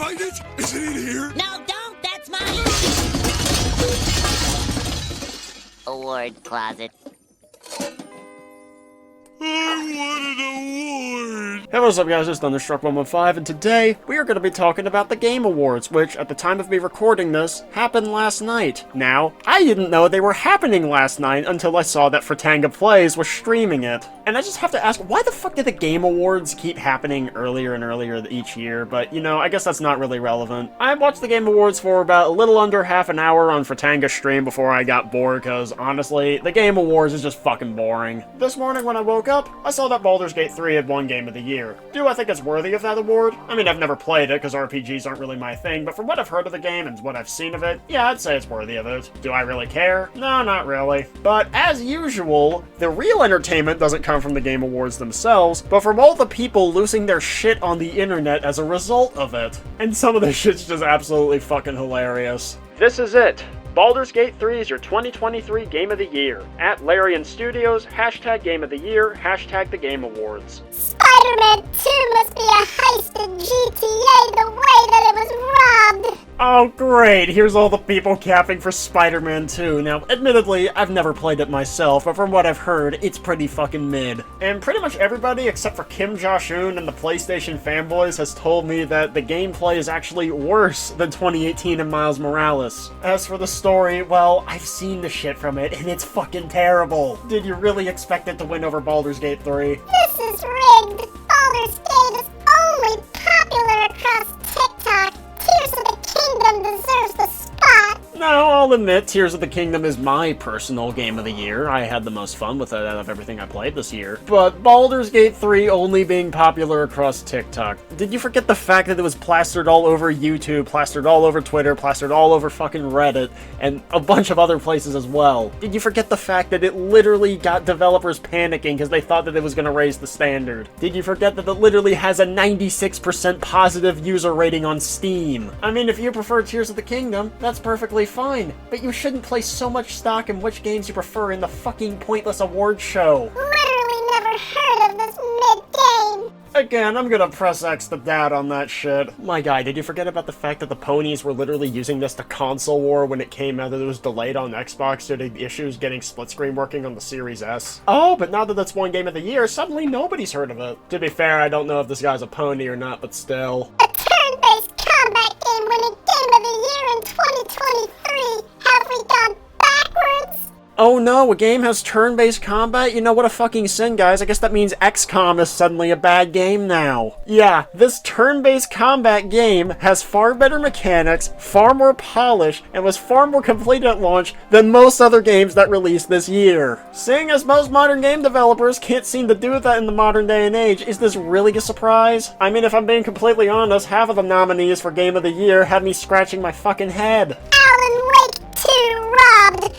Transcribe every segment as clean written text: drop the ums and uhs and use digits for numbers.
find it? Is it in here? No, don't! That's mine! Award closet. I want an award! Hey, what's up guys, it's Thunderstruck115, and today we are going to be talking about the Game Awards, which, at the time of me recording this, happened last night. Now, I didn't know they were happening last night until I saw that Fratanga Plays was streaming it. And I just have to ask, why the fuck did the Game Awards keep happening earlier and earlier each year? But, you know, I guess that's not really relevant. I watched the Game Awards for about a little under half an hour on Fratanga's stream before I got bored, because, honestly, the Game Awards is just fucking boring. This morning when I woke up, I saw that Baldur's Gate 3 had won Game of the Year. Do I think it's worthy of that award? I mean, I've never played it, because RPGs aren't really my thing, but from what I've heard of the game and what I've seen of it, yeah, I'd say it's worthy of it. Do I really care? No, not really. But, as usual, the real entertainment doesn't come from the Game Awards themselves, but from all the people losing their shit on the internet as a result of it. And some of this shit's just absolutely fucking hilarious. This is it. Baldur's Gate 3 is your 2023 Game of the Year. At Larian Studios, hashtag Game of the Year, hashtag the Game Awards. Spider-Man 2 must be a heist in GTA the way that it was robbed! Oh great, here's all the people capping for Spider-Man 2. Now, admittedly, I've never played it myself, but from what I've heard, it's pretty fucking mid. And pretty much everybody except for Kim Josh-un and the PlayStation fanboys has told me that the gameplay is actually worse than 2018 and Miles Morales. As for the story, well, I've seen the shit from it, and it's fucking terrible. Did you really expect it to win over Baldur's Gate 3? This is rigged! Baldur's Gate is only popular across TikTok! Tears of the Kingdom deserves the spot! No, I'll admit, Tears of the Kingdom is my personal Game of the Year. I had the most fun with it out of everything I played this year. But Baldur's Gate 3 only being popular across TikTok. Did you forget the fact that it was plastered all over YouTube, plastered all over Twitter, plastered all over fucking Reddit, and a bunch of other places as well? Did you forget the fact that it literally got developers panicking because they thought that it was going to raise the standard? Did you forget that it literally has a 96% positive user rating on Steam? I mean, if you prefer Tears of the Kingdom, that's perfectly fine, but you shouldn't place so much stock in which games you prefer in the fucking pointless award show. Literally never heard of this mid-game! Again, I'm gonna press X the dad on that shit. My guy, did you forget about the fact that the ponies were literally using this to console war when it came out that it was delayed on Xbox due to issues getting split screen working on the Series S? Oh, but now that it's won Game of the Year, suddenly nobody's heard of it. To be fair, I don't know if this guy's a pony or not, but still. A turn-based combat game winning Game of the Year in 2023! Have we gone backwards? Oh no, a game has turn-based combat? You know what a fucking sin, guys. I guess that means XCOM is suddenly a bad game now. Yeah, this turn-based combat game has far better mechanics, far more polish, and was far more complete at launch than most other games that released this year. Seeing as most modern game developers can't seem to do that in the modern day and age, is this really a surprise? I mean, if I'm being completely honest, half of the nominees for Game of the Year had me scratching my fucking head. Alan Wake 2 robbed!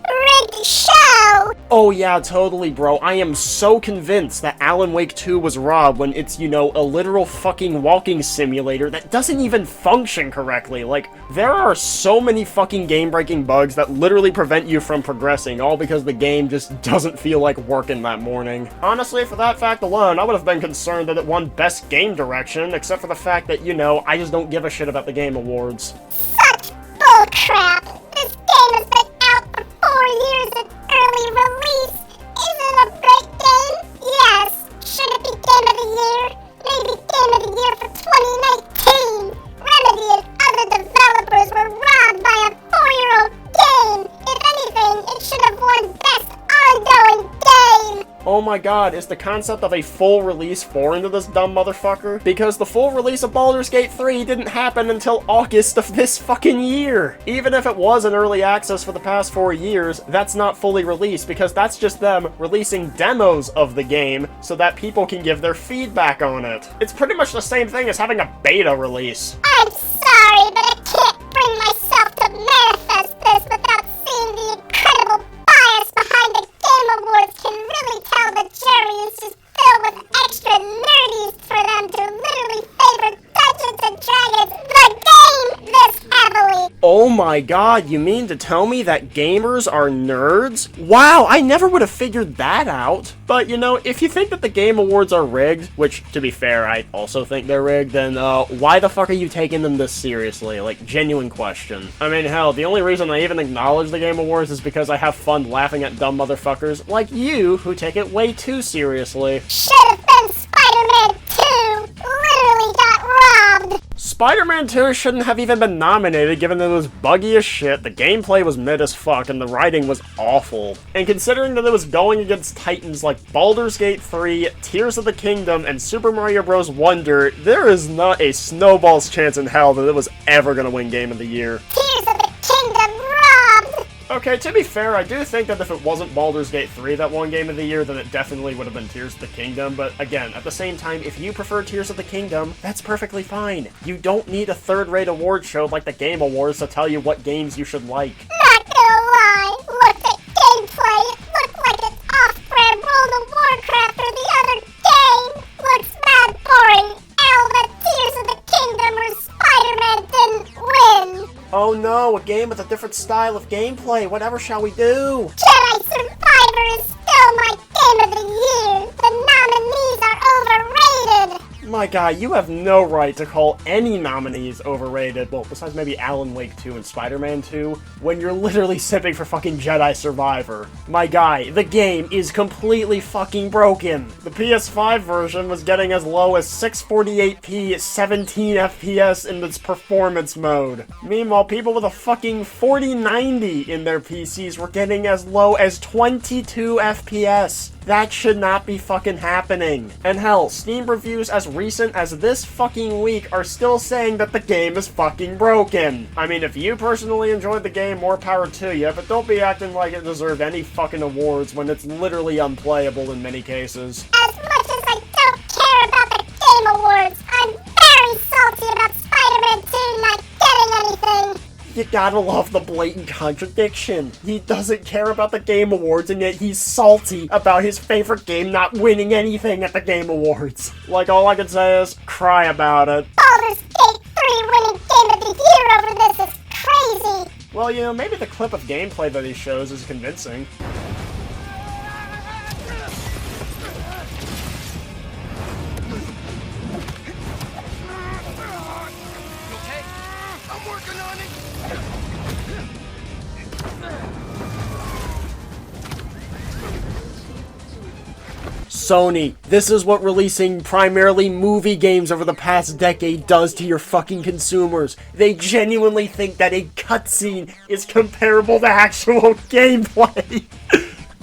Rigged show! Oh yeah, totally, bro. I am so convinced that Alan Wake 2 was robbed when it's, you know, a literal fucking walking simulator that doesn't even function correctly. Like, there are so many fucking game-breaking bugs that literally prevent you from progressing, all because the game just doesn't feel like working that morning. Honestly, for that fact alone, I would have been concerned that it won Best Game Direction, except for the fact that, you know, I just don't give a shit about the Game Awards. Such bullcrap! This game has been out for 4 years in early release! Is it a great game? Yes! Should it be Game of the Year? Maybe Game of the Year for 2019! Remedy and other developers were robbed by a 4-year-old game! If anything, it should have won Best Ongoing Game! Oh my god, is the concept of a full release foreign to this dumb motherfucker? Because the full release of Baldur's Gate 3 didn't happen until August of this fucking year! Even if it was in early access for the past 4 years, that's not fully released because that's just them releasing demos of the game so that people can give their feedback on it. It's pretty much the same thing as having a beta release. I'm sorry, but I can't bring myself to manifest this without seeing the incredible bias behind the Game Awards can really tell the jury is just filled with extra nerdies for them to literally favor Dungeons and Dragons, the game, this heavily. Oh my god, you mean to tell me that gamers are nerds? Wow, I never would have figured that out. But, you know, if you think that the Game Awards are rigged, which, to be fair, I also think they're rigged, then, why the fuck are you taking them this seriously? Like, genuine question. I mean, hell, the only reason I even acknowledge the Game Awards is because I have fun laughing at dumb motherfuckers like you, who take it way too seriously. Should've been Spider-Man 2! Literally got robbed! Spider-Man 2 shouldn't have even been nominated, given that it was buggy as shit, the gameplay was mid as fuck, and the writing was awful. And considering that it was going against titans like Baldur's Gate 3, Tears of the Kingdom, and Super Mario Bros. Wonder, there is not a snowball's chance in hell that it was ever gonna win Game of the Year. Tears of the Kingdom robbed! Okay, to be fair, I do think that if it wasn't Baldur's Gate 3 that won Game of the Year, then it definitely would have been Tears of the Kingdom, but again, at the same time, if you prefer Tears of the Kingdom, that's perfectly fine. You don't need a third-rate award show like the Game Awards to tell you what games you should like. Not gonna lie, looked at gameplay, it looked like it's off-brand World of Warcraft or the other game! Looks mad boring! But Tears of the Kingdom or Spider-Man didn't win! Oh no, a game with a different style of gameplay, whatever shall we do? Jedi Survivor is still my Game of the Year! The nominees are overrated! My guy, you have no right to call any nominees overrated, well, besides maybe Alan Wake 2 and Spider-Man 2, when you're literally sipping for fucking Jedi Survivor. My guy, the game is completely fucking broken. The PS5 version was getting as low as 648p 17 FPS in its performance mode. Meanwhile, people with a fucking 4090 in their PCs were getting as low as 22 FPS. That should not be fucking happening. And hell, Steam reviews as recent as this fucking week are still saying that the game is fucking broken. I mean, if you personally enjoyed the game, more power to you, but don't be acting like it deserved any fucking awards when it's literally unplayable in many cases. As much as I don't care about the Game Awards, I'm very salty about Spider-Man 2 not getting anything. You gotta love the blatant contradiction. He doesn't care about the Game Awards, and yet he's salty about his favorite game not winning anything at the Game Awards. Like, all I can say is, cry about it. Baldur's Gate 3 winning Game of the Year over this is crazy! Well, you know, maybe the clip of gameplay that he shows is convincing. Okay? I'm working on it. Sony, this is what releasing primarily movie games over the past decade does to your fucking consumers. They genuinely think that a cutscene is comparable to actual gameplay.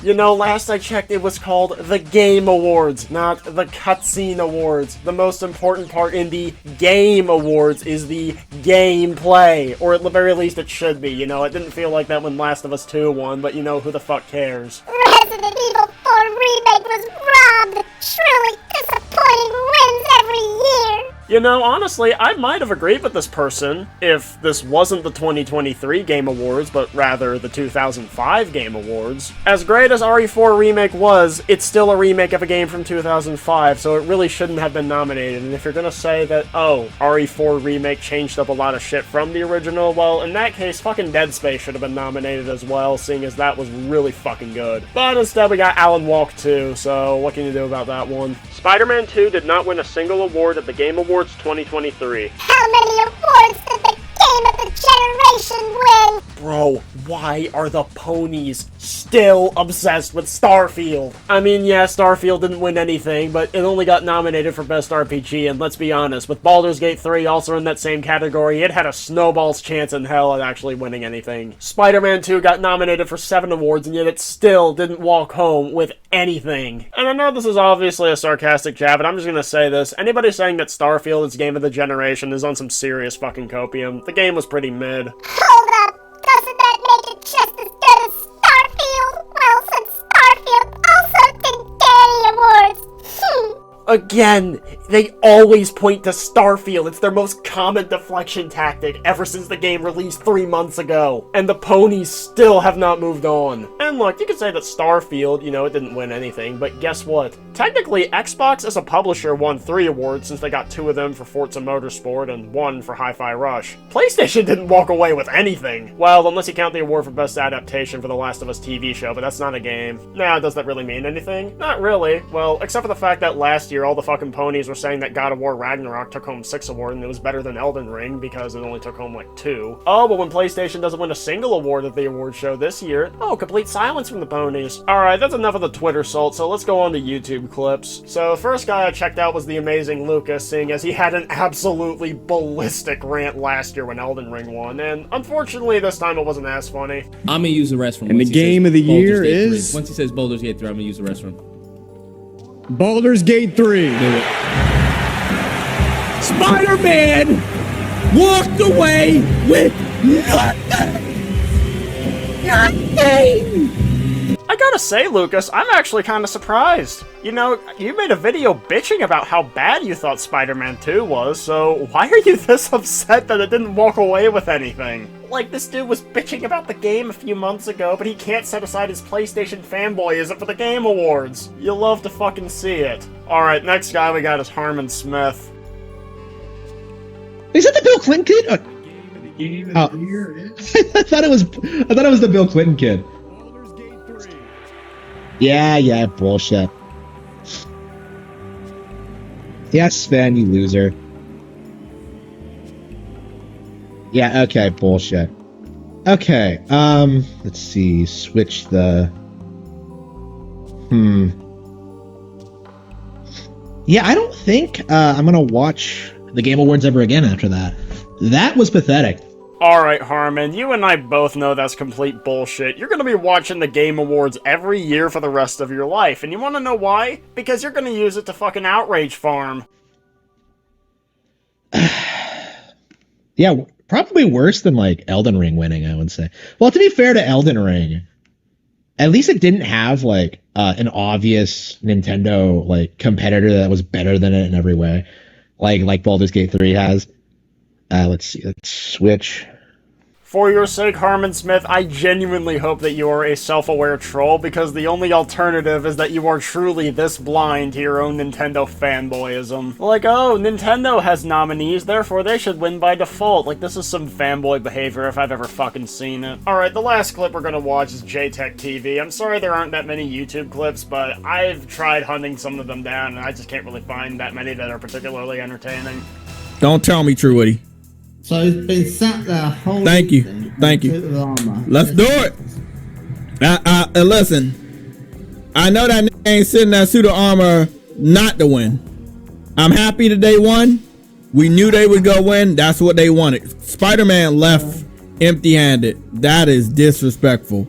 You know, last I checked, it was called the Game Awards, not the Cutscene Awards. The most important part in the Game Awards is the gameplay. Or at the very least, it should be. You know, it didn't feel like that when Last of Us 2 won, but you know, who the fuck cares? Resident Evil 4 Remake was robbed! Truly disappointing wins every year! You know, honestly, I might have agreed with this person if this wasn't the 2023 Game Awards, but rather the 2005 Game Awards. As great as RE4 Remake was, it's still a remake of a game from 2005, so it really shouldn't have been nominated. And if you're gonna say that, oh, RE4 Remake changed up a lot of shit from the original, well, in that case, fucking Dead Space should have been nominated as well, seeing as that was really fucking good. But instead we got Alan Wake 2, so what can you do about that one? Spider-Man 2 did not win a single award at the Game Awards 2023. How many awards did the Game of the Generation win? Bro, why are the ponies still obsessed with Starfield? I mean, yeah, Starfield didn't win anything, but it only got nominated for Best RPG, and let's be honest, with Baldur's Gate 3 also in that same category, it had a snowball's chance in hell at actually winning anything. Spider-Man 2 got nominated for 7 awards, and yet it still didn't walk home with anything. And I know this is obviously a sarcastic jab, but I'm just gonna say this. Anybody saying that Starfield is Game of the Generation is on some serious fucking copium. The game was pretty mid. Hold up! Doesn't that make it just as good as Starfield? Well, since Starfield also didn't get any awards. Again, they always point to Starfield. It's their most common deflection tactic ever since the game released 3 months ago. And the ponies still have not moved on. And look, you could say that Starfield, you know, it didn't win anything, but guess what? Technically, Xbox as a publisher won 3 awards since they got 2 of them for Forza Motorsport and 1 for Hi-Fi Rush. PlayStation didn't walk away with anything. Well, unless you count the award for Best Adaptation for The Last of Us TV show, but that's not a game. Now, does that really mean anything? Not really. Well, except for the fact that last year all the fucking ponies were saying that God of War Ragnarok took home 6 awards and it was better than Elden Ring because it only took home like 2. Oh, but when PlayStation doesn't win a single award at the award show this year, oh, complete silence from the ponies. Alright, that's enough of the Twitter salt, so let's go on to YouTube clips. So, the first guy I checked out was the amazing Lucas, seeing as he had an absolutely ballistic rant last year when Elden Ring won, and unfortunately this time it wasn't as funny. I'm gonna use the restroom. And the game of the year is... Once he says Baldur's Gate 3, I'm gonna use the restroom. Baldur's Gate 3. Spider-Man walked away with nothing. I gotta say, Lucas, I'm actually kinda surprised. You know, you made a video bitching about how bad you thought Spider-Man 2 was, so why are you this upset that it didn't walk away with anything? Like, this dude was bitching about the game a few months ago, but he can't set aside his PlayStation fanboyism for the Game Awards. You'll love to fucking see it. Alright, next guy we got is Harmon Smith. Is that the Bill Clinton kid? I thought it was the Bill Clinton kid. Yeah, bullshit. Yes, Sven, you loser. Yeah, okay, bullshit. Okay, let's see, switch the... Yeah, I don't think, I'm gonna watch the Game Awards ever again after that. That was pathetic. Alright, Harmon, you and I both know that's complete bullshit. You're gonna be watching the Game Awards every year for the rest of your life, and you wanna know why? Because you're gonna use it to fucking outrage farm. Yeah, probably worse than, like, Elden Ring winning, I would say. Well, to be fair to Elden Ring, at least it didn't have, like, an obvious Nintendo, like, competitor that was better than it in every way. Like Baldur's Gate 3 has. Let's see, let's switch. For your sake, Harmon Smith, I genuinely hope that you are a self-aware troll, because the only alternative is that you are truly this blind to your own Nintendo fanboyism. Like, oh, Nintendo has nominees, therefore they should win by default. Like, this is some fanboy behavior if I've ever fucking seen it. Alright, the last clip we're gonna watch is JTech TV. I'm sorry there aren't that many YouTube clips, but I've tried hunting some of them down, and I just can't really find that many that are particularly entertaining. Don't tell me, True Woody. So he's been sat there holding. Thank you. Let's do it. Listen, I know that nigga ain't sitting that suit of armor not to win. I'm happy that they won. We knew they would go win. That's what they wanted. Spider-Man left empty-handed. That is disrespectful.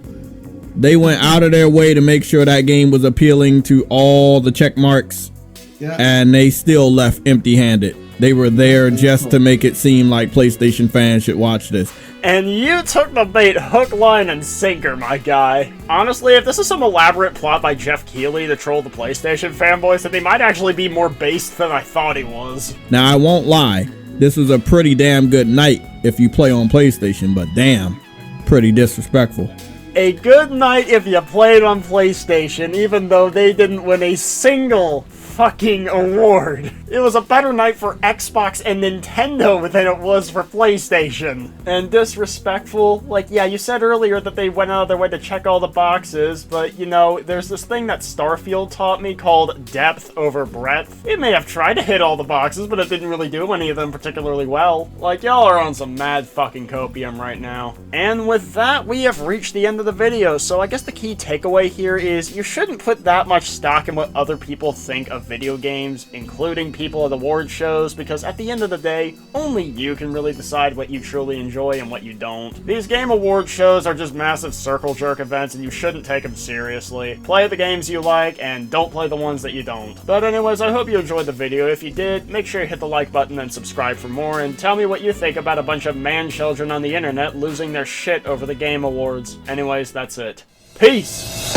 They went out of their way to make sure that game was appealing to all the check marks, and they still left empty-handed. They were there just to make it seem like PlayStation fans should watch this. And you took the bait hook, line, and sinker, my guy. Honestly, if this is some elaborate plot by Jeff Keighley to troll the PlayStation fanboys, then he might actually be more based than I thought he was. Now, I won't lie. This was a pretty damn good night if you play on PlayStation, but damn, pretty disrespectful. A good night if you played on PlayStation, even though they didn't win a single fucking award. It was a better night for Xbox and Nintendo than it was for PlayStation. And disrespectful, like, yeah, you said earlier that they went out of their way to check all the boxes, but, you know, there's this thing that Starfield taught me called depth over breadth. It may have tried to hit all the boxes, but it didn't really do any of them particularly well. Like, y'all are on some mad fucking copium right now. And with that, we have reached the end of the video, so I guess the key takeaway here is you shouldn't put that much stock in what other people think of video games, including people at award shows, because at the end of the day, only you can really decide what you truly enjoy and what you don't. These game award shows are just massive circle jerk events, and you shouldn't take them seriously. Play the games you like, and don't play the ones that you don't. But anyways, I hope you enjoyed the video. If you did, make sure you hit the like button and subscribe for more, and tell me what you think about a bunch of man-children on the internet losing their shit over the game awards. Anyways, that's it. Peace!